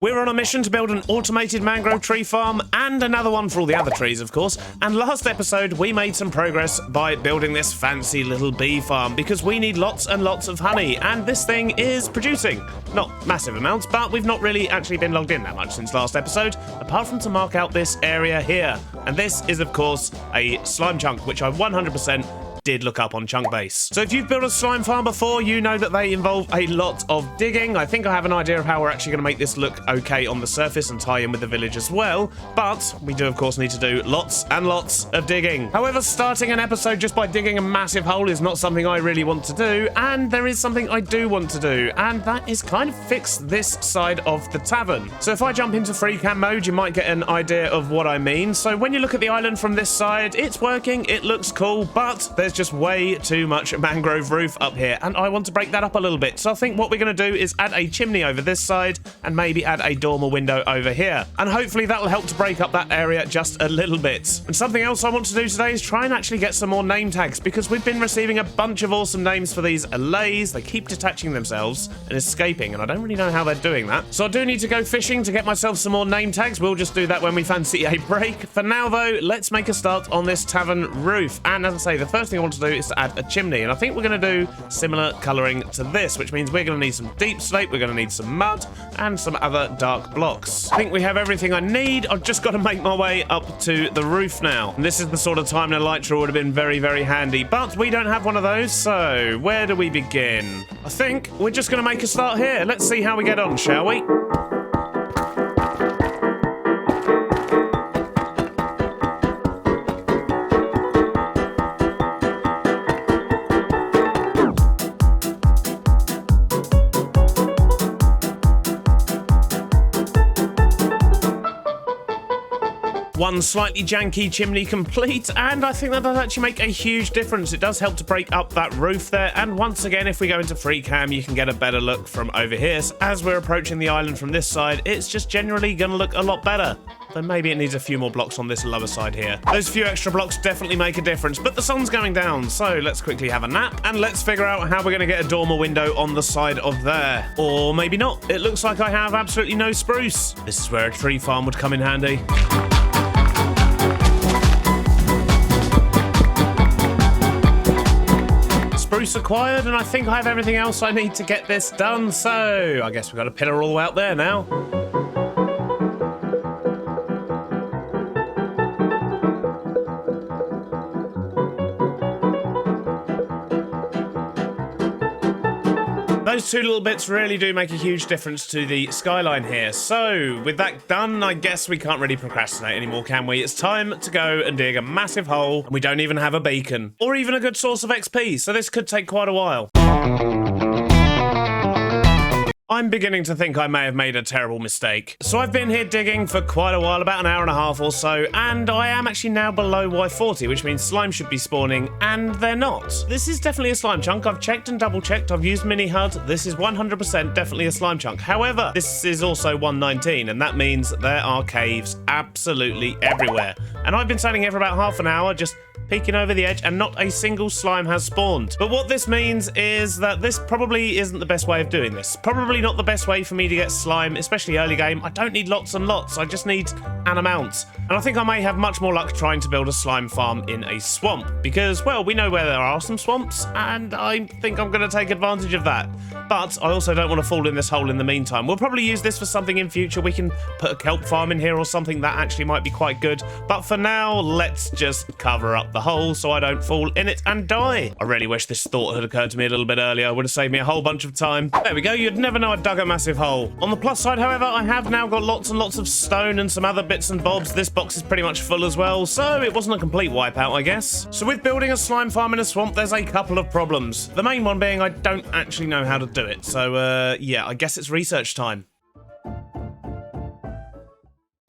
We're on a mission to build an automated mangrove tree farm and another one for all the other trees, of course. And last episode, we made some progress by building this fancy little bee farm because we need lots and lots of honey. And this thing is producing. Not massive amounts, but we've not really actually been logged in that much since last episode, apart from to mark out this area here. And this is, of course, a slime chunk, which I 100% did look up on Chunkbase. So if you've built a slime farm before, you know that they involve a lot of digging. I think I have an idea of how we're actually going to make this look okay on the surface and tie in with the village as well, but we do of course need to do lots and lots of digging. However, starting an episode just by digging a massive hole is not something I really want to do, and there is something I do want to do, and that is kind of fix this side of the tavern. So if I jump into free cam mode, you might get an idea of what I mean. So when you look at the island from this side, it's working, it looks cool, but there's just way too much mangrove roof up here, and I want to break that up a little bit. So I think what we're going to do is add a chimney over this side and maybe add a dormer window over here, and hopefully that will help to break up that area just a little bit. And something else I want to do today is try and actually get some more name tags, because we've been receiving a bunch of awesome names for these allays. They keep detaching themselves and escaping, and I don't really know how they're doing that. So I do need to go fishing to get myself some more name tags. We'll just do that when we fancy a break. For now though, let's make a start on this tavern roof. And as I say, the first thing I want to do is to add a chimney, and I think we're going to do similar colouring to this, which means we're going to need some deep slate, we're going to need some mud, and some other dark blocks. I think we have everything I need. I've just got to make my way up to the roof now. And this is the sort of time an elytra would have been very, very handy, but we don't have one of those, so where do we begin? I think we're just going to make a start here. Let's see how we get on, shall we? One slightly janky chimney complete, and I think that does actually make a huge difference. It does help to break up that roof there, and once again, if we go into free cam, you can get a better look from over here. So as we're approaching the island from this side, it's just generally going to look a lot better. Though maybe it needs a few more blocks on this lower side here. Those few extra blocks definitely make a difference, but the sun's going down, so let's quickly have a nap, and let's figure out how we're going to get a dormer window on the side of there. Or maybe not. It looks like I have absolutely no spruce. This is where a tree farm would come in handy. Spruce acquired, and I think I have everything else I need to get this done, so I guess we've got a pillar all the way out there now. Those two little bits really do make a huge difference to the skyline here. So, with that done, I guess we can't really procrastinate anymore, can we? It's time to go and dig a massive hole, and we don't even have a beacon. Or even a good source of XP, so this could take quite a while. I'm beginning to think I may have made a terrible mistake. So I've been here digging for quite a while, about an hour and a half or so, and I am actually now below Y40, which means slime should be spawning, and they're not. This is definitely a slime chunk. I've checked and double checked. I've used mini HUD. This is 100% definitely a slime chunk. However, this is also 119, and that means there are caves absolutely everywhere. And I've been standing here for about half an hour, just peeking over the edge, and not a single slime has spawned. But what this means is that this probably isn't the best way of doing this. Probably not the best way for me to get slime, especially early game. I don't need lots and lots, I just need an amount. And I think I may have much more luck trying to build a slime farm in a swamp, because, well, we know where there are some swamps, and I think I'm going to take advantage of that. But I also don't want to fall in this hole in the meantime. We'll probably use this for something in future. We can put a kelp farm in here or something that actually might be quite good. But for now, let's just cover up the hole so I don't fall in it and die. I really wish this thought had occurred to me a little bit earlier. It would have saved me a whole bunch of time. There we go. You'd never know I dug a massive hole. On the plus side, however, I have now got lots and lots of stone and some other bits and bobs. This box is pretty much full as well, so it wasn't a complete wipeout, I guess. So with building a slime farm in a swamp, there's a couple of problems. The main one being I don't actually know how to do it. So, yeah, I guess it's research time.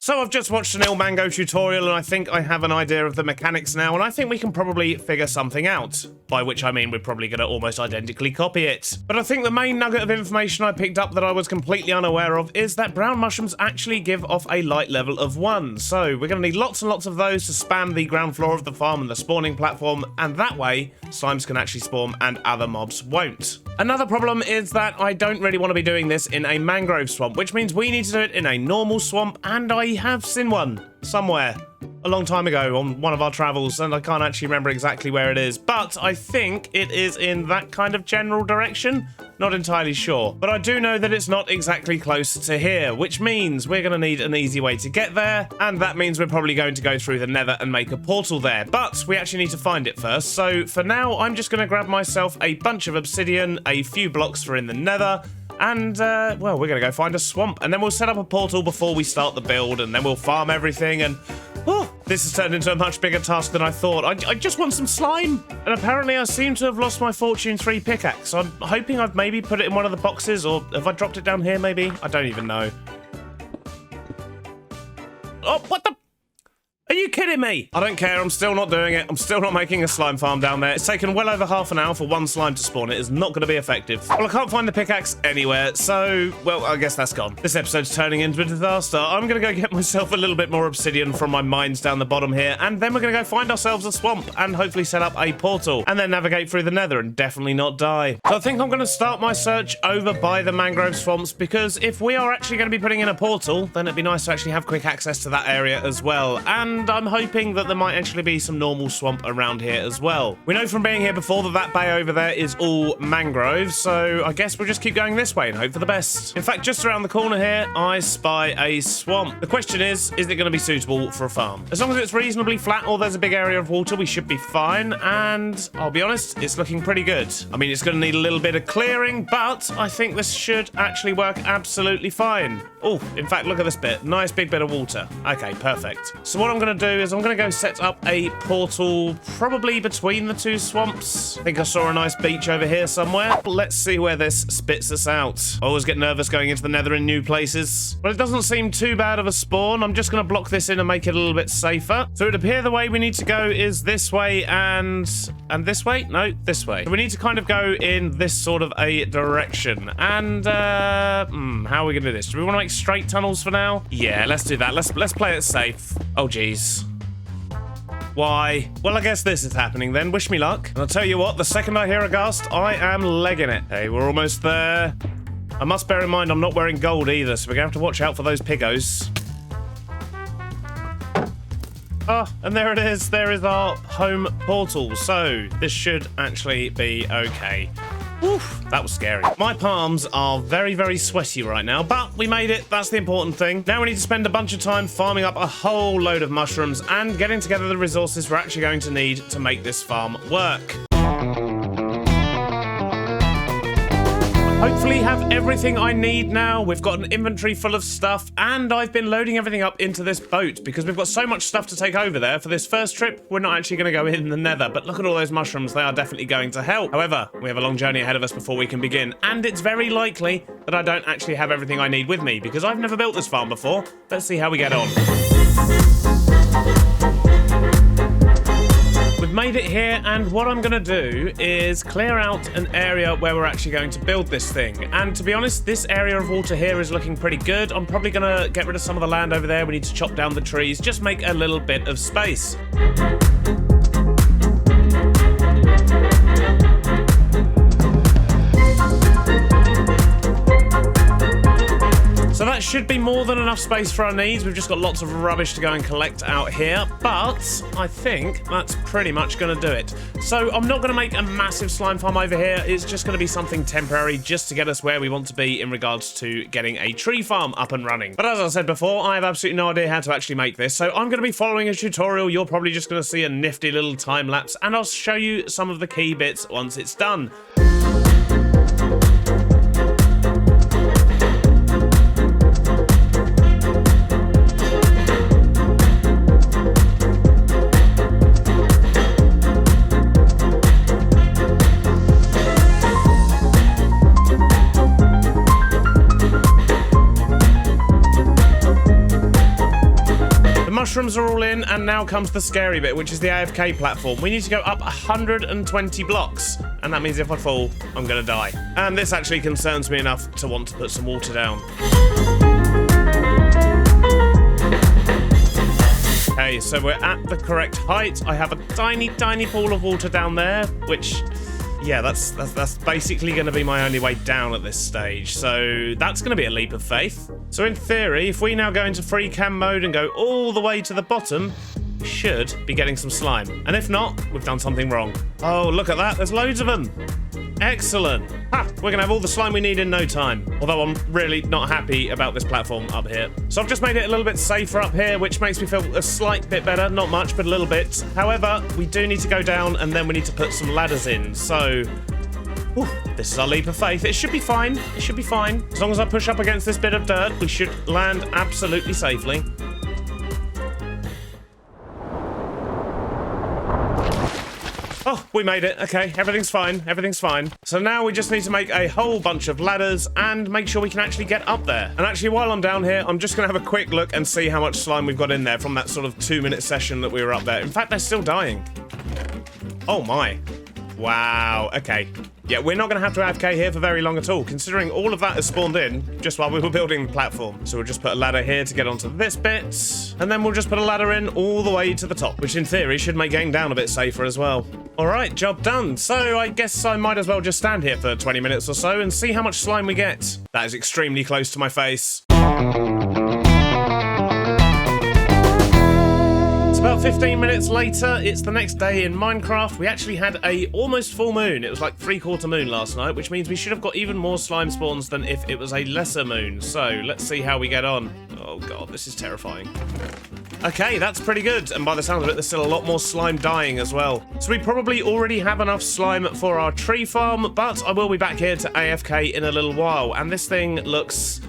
So I've just watched an Il Mango tutorial and I think I have an idea of the mechanics now, and I think we can probably figure something out. By which I mean we're probably going to almost identically copy it. But I think the main nugget of information I picked up that I was completely unaware of is that brown mushrooms actually give off a light level of 1. So we're going to need lots and lots of those to spam the ground floor of the farm and the spawning platform, and that way slimes can actually spawn and other mobs won't. Another problem is that I don't really want to be doing this in a mangrove swamp, which means we need to do it in a normal swamp, and I have seen one somewhere a long time ago on one of our travels, and I can't actually remember exactly where it is, but I think it is in that kind of general direction. Not entirely sure, but I do know that it's not exactly close to here, which means we're going to need an easy way to get there, and that means we're probably going to go through the nether and make a portal there, but we actually need to find it first. So for now, I'm just going to grab myself a bunch of obsidian, a few blocks for in the nether, and, well, we're going to go find a swamp, and then we'll set up a portal before we start the build, and then we'll farm everything, and oh, this has turned into a much bigger task than I thought. I just want some slime, and apparently I seem to have lost my Fortune 3 pickaxe. I'm hoping I've maybe put it in one of the boxes, or have I dropped it down here, maybe? I don't even know. Oh, what the... Are you kidding me? I don't care, I'm still not doing it. I'm still not making a slime farm down there. It's taken well over half an hour for one slime to spawn. It is not going to be effective. Well, I can't find the pickaxe anywhere, so, well, I guess that's gone. This episode's turning into a disaster. I'm going to go get myself a little bit more obsidian from my mines down the bottom here, and then we're going to go find ourselves a swamp and hopefully set up a portal, and then navigate through the nether and definitely not die. So I think I'm going to start my search over by the mangrove swamps, because if we are actually going to be putting in a portal, then it'd be nice to actually have quick access to that area as well, and I'm hoping that there might actually be some normal swamp around here as well. We know from being here before that that bay over there is all mangrove, so I guess we'll just keep going this way and hope for the best. In fact, just around the corner here, I spy a swamp. The question is it going to be suitable for a farm? As long as it's reasonably flat or there's a big area of water, we should be fine, and I'll be honest, it's looking pretty good. I mean, it's going to need a little bit of clearing, but I think this should actually work absolutely fine. Oh, in fact, look at this bit. Nice big bit of water. Okay, perfect. So what I'm going to do is I'm going to go set up a portal probably between the two swamps. I think I saw a nice beach over here somewhere. Let's see where this spits us out. I always get nervous going into the nether in new places. But it doesn't seem too bad of a spawn. I'm just going to block this in and make it a little bit safer. So it appears the way we need to go is this way and this way? No, this way. So we need to kind of go in this sort of a direction. And, how are we going to do this? Do we want to make straight tunnels for now? Yeah, let's do that. Let's play it safe. Oh, geez. Why? Well, I guess this is happening then. Wish me luck. And I'll tell you what, the second I hear a gust, I am legging it. Hey, we're almost there. I must bear in mind I'm not wearing gold either, so we're going to have to watch out for those piggos. Oh, and there it is. There is our home portal. So this should actually be okay. Oof, that was scary. My palms are very, very sweaty right now, but we made it. That's the important thing. Now we need to spend a bunch of time farming up a whole load of mushrooms and getting together the resources we're actually going to need to make this farm work. Hopefully have everything I need now. We've got an inventory full of stuff, and I've been loading everything up into this boat because we've got so much stuff to take over there. For this first trip, we're not actually going to go in the nether, but look at all those mushrooms. They are definitely going to help. However, we have a long journey ahead of us before we can begin, and it's very likely that I don't actually have everything I need with me because I've never built this farm before. Let's see how we get on. We've made it here, and what I'm going to do is clear out an area where we're actually going to build this thing. And to be honest, this area of water here is looking pretty good. I'm probably going to get rid of some of the land over there. We need to chop down the trees, just make a little bit of space. So that should be more than enough space for our needs. We've just got lots of rubbish to go and collect out here, but I think that's pretty much going to do it. So I'm not going to make a massive slime farm over here. It's just going to be something temporary just to get us where we want to be in regards to getting a tree farm up and running. But as I said before, I have absolutely no idea how to actually make this, so I'm going to be following a tutorial. You're probably just going to see a nifty little time lapse, and I'll show you some of the key bits once it's done. mushrooms are all in, and now comes the scary bit, which is the AFK platform. We need to go up 120 blocks, and that means if I fall, I'm gonna die. And this actually concerns me enough to want to put some water down. Okay, so we're at the correct height. I have a tiny, tiny pool of water down there, which, yeah, that's basically going to be my only way down at this stage. So that's going to be a leap of faith. So in theory, if we now go into free cam mode and go all the way to the bottom, we should be getting some slime. And if not, we've done something wrong. Oh, look at that. There's loads of them. Excellent. Ha! We're going to have all the slime we need in no time. Although I'm really not happy about this platform up here. So I've just made it a little bit safer up here, which makes me feel a slight bit better. Not much, but a little bit. However, we do need to go down, and then we need to put some ladders in. So, whew, this is our leap of faith. It should be fine. It should be fine. As long as I push up against this bit of dirt, we should land absolutely safely. Oh, we made it. Okay, everything's fine. Everything's fine. So now we just need to make a whole bunch of ladders and make sure we can actually get up there. And actually, while I'm down here, I'm just going to have a quick look and see how much slime we've got in there from that sort of 2-minute session that we were up there. In fact, they're still dying. Oh my. Wow. Okay. Yeah, we're not going to have to AFK here for very long at all, considering all of that has spawned in just while we were building the platform. So we'll just put a ladder here to get onto this bit, and then we'll just put a ladder in all the way to the top, which in theory should make getting down a bit safer as well. All right, job done. So I guess I might as well just stand here for 20 minutes or so and see how much slime we get. That is extremely close to my face. About 15 minutes later, it's the next day in Minecraft. We actually had a almost full moon. It was like 3/4 moon last night, which means we should have got even more slime spawns than if it was a lesser moon. So let's see how we get on. Oh god, this is terrifying. Okay, that's pretty good. And by the sound of it, there's still a lot more slime dying as well. So we probably already have enough slime for our tree farm, but I will be back here to AFK in a little while. And this thing looks...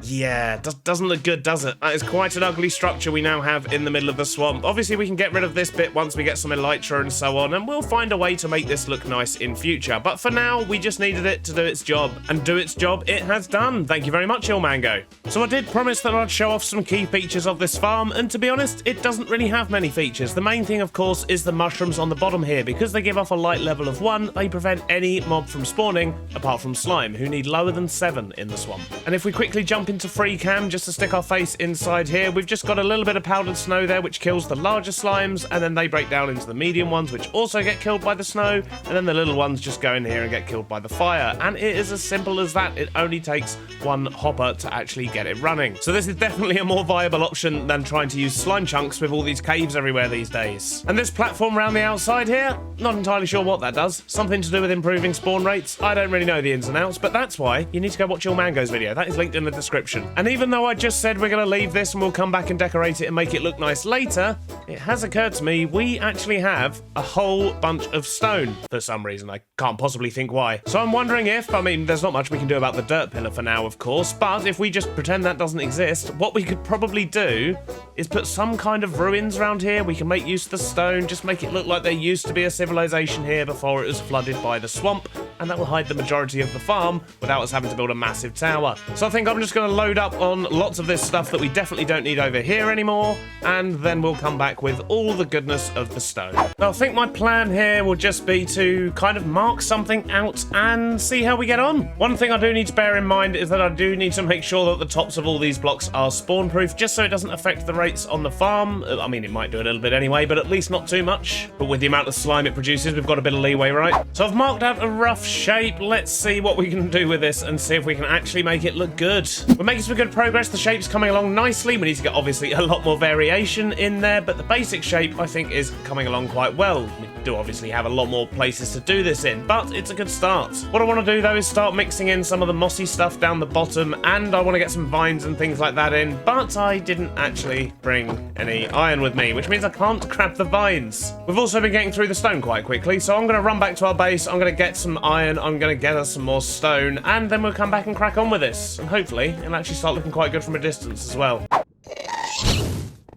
yeah, doesn't look good, does it? That is quite an ugly structure we now have in the middle of the swamp. Obviously, we can get rid of this bit once we get some elytra and so on, and we'll find a way to make this look nice in future. But for now, we just needed it to do its job, and do its job it has done. Thank you very much, Mango. So I did promise that I'd show off some key features of this farm, and to be honest, it doesn't really have many features. The main thing, of course, is the mushrooms on the bottom here. Because they give off a light level of 1, they prevent any mob from spawning, apart from slime, who need lower than 7 in the swamp. And if we quickly jump into free cam, just to stick our face inside here, we've just got a little bit of powdered snow there, which kills the larger slimes, and then they break down into the medium ones, which also get killed by the snow, and then the little ones just go in here and get killed by the fire. And it is as simple as that. It only takes one hopper to actually get it running. So this is definitely a more viable option than trying to use slime chunks with all these caves everywhere these days. And this platform around the outside here, not entirely sure what that does. Something to do with improving spawn rates. I don't really know the ins and outs, but that's why you need to go watch Mango's video. That is linked in the description. And even though I just said we're going to leave this and we'll come back and decorate it and make it look nice later, it has occurred to me we actually have a whole bunch of stone for some reason. I can't possibly think why. So I'm wondering if, I mean, there's not much we can do about the dirt pillar for now, of course, but if we just pretend that doesn't exist, what we could probably do is put some kind of ruins around here. We can make use of the stone, just make it look like there used to be a civilization here before it was flooded by the swamp, and that will hide the majority of the farm without us having to build a massive tower. So I think I'm just going to load up on lots of this stuff that we definitely don't need over here anymore, and then we'll come back with all the goodness of the stone. Now, I think my plan here will just be to kind of mark something out and see how we get on. One thing I do need to bear in mind is that I do need to make sure that the tops of all these blocks are spawn proof, just so it doesn't affect the rates on the farm. I mean, it might do a little bit anyway, but at least not too much. But with the amount of slime it produces, we've got a bit of leeway, right? So I've marked out a rough shape. Let's see what we can do with this and see if we can actually make it look good. We're making some good progress. The shape's coming along nicely. We need to get obviously a lot more variation in there, but the basic shape I think is coming along quite well. We do obviously have a lot more places to do this in, but it's a good start. What I want to do though is start mixing in some of the mossy stuff down the bottom, and I want to get some vines and things like that in, but I didn't actually bring any iron with me, which means I can't grab the vines. We've also been getting through the stone quite quickly, so I'm going to run back to our base, I'm going to get some iron, I'm going to get us some more stone, and then we'll come back and crack on with this. And hopefully it'll actually start looking quite good from a distance as well.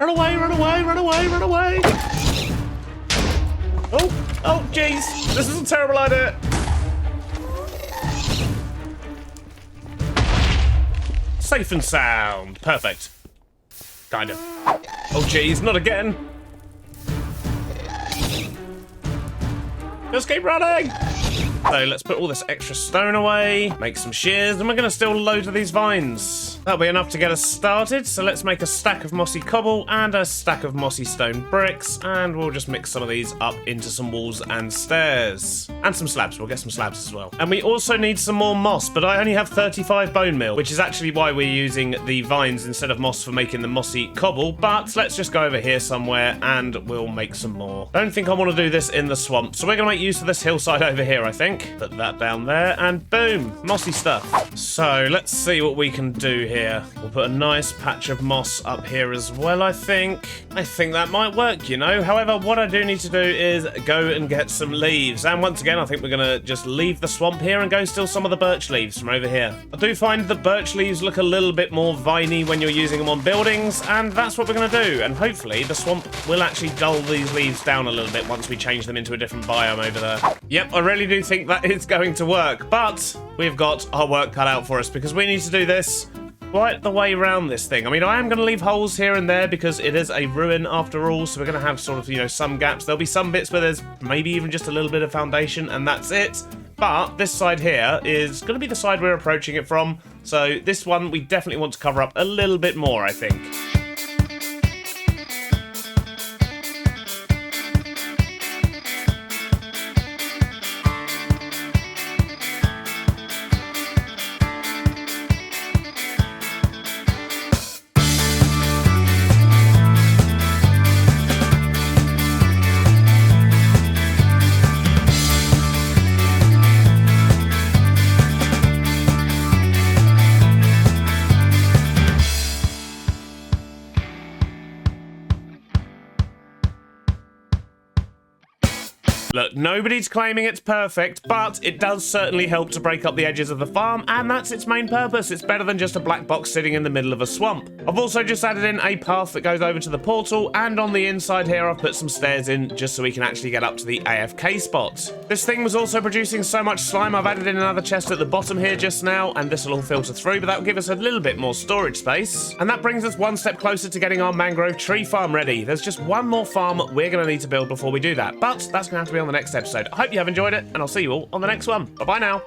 Run away, run away, run away, run away! Oh, jeez! This is a terrible idea! Safe and sound. Perfect. Kind of. Oh, geez, not again. Just keep running. So let's put all this extra stone away, make some shears, and we're going to steal loads of these vines. That'll be enough to get us started, so let's make a stack of mossy cobble and a stack of mossy stone bricks, and we'll just mix some of these up into some walls and stairs. And some slabs, we'll get some slabs as well. And we also need some more moss, but I only have 35 bone meal, which is actually why we're using the vines instead of moss for making the mossy cobble, but let's just go over here somewhere and we'll make some more. Don't think I want to do this in the swamp, so we're going to make use of this hillside over here, I think. Put that down there, and boom, mossy stuff. So let's see what we can do here. We'll put a nice patch of moss up here as well, I think. I think that might work, you know. However, what I do need to do is go and get some leaves. And once again, I think we're going to just leave the swamp here and go steal some of the birch leaves from over here. I do find the birch leaves look a little bit more viney when you're using them on buildings, and that's what we're going to do. And hopefully the swamp will actually dull these leaves down a little bit once we change them into a different biome over there. Yep, I really do think that is going to work, but we've got our work cut out for us because we need to do this quite the way around this thing. I mean, I am going to leave holes here and there because it is a ruin after all, so we're going to have sort of, you know, some gaps. There'll be some bits where there's maybe even just a little bit of foundation and that's it. But this side here is going to be the side we're approaching it from, so this one we definitely want to cover up a little bit more, I think. Look, nobody's claiming it's perfect, but it does certainly help to break up the edges of the farm, and that's its main purpose. It's better than just a black box sitting in the middle of a swamp. I've also just added in a path that goes over to the portal, and on the inside here I've put some stairs in just so we can actually get up to the AFK spot. This thing was also producing so much slime, I've added in another chest at the bottom here just now, and this will all filter through, but that will give us a little bit more storage space. And that brings us one step closer to getting our mangrove tree farm ready. There's just one more farm we're going to need to build before we do that, but that's going to have to be on the next episode. I hope you have enjoyed it, and I'll see you all on the next one. Bye-bye now.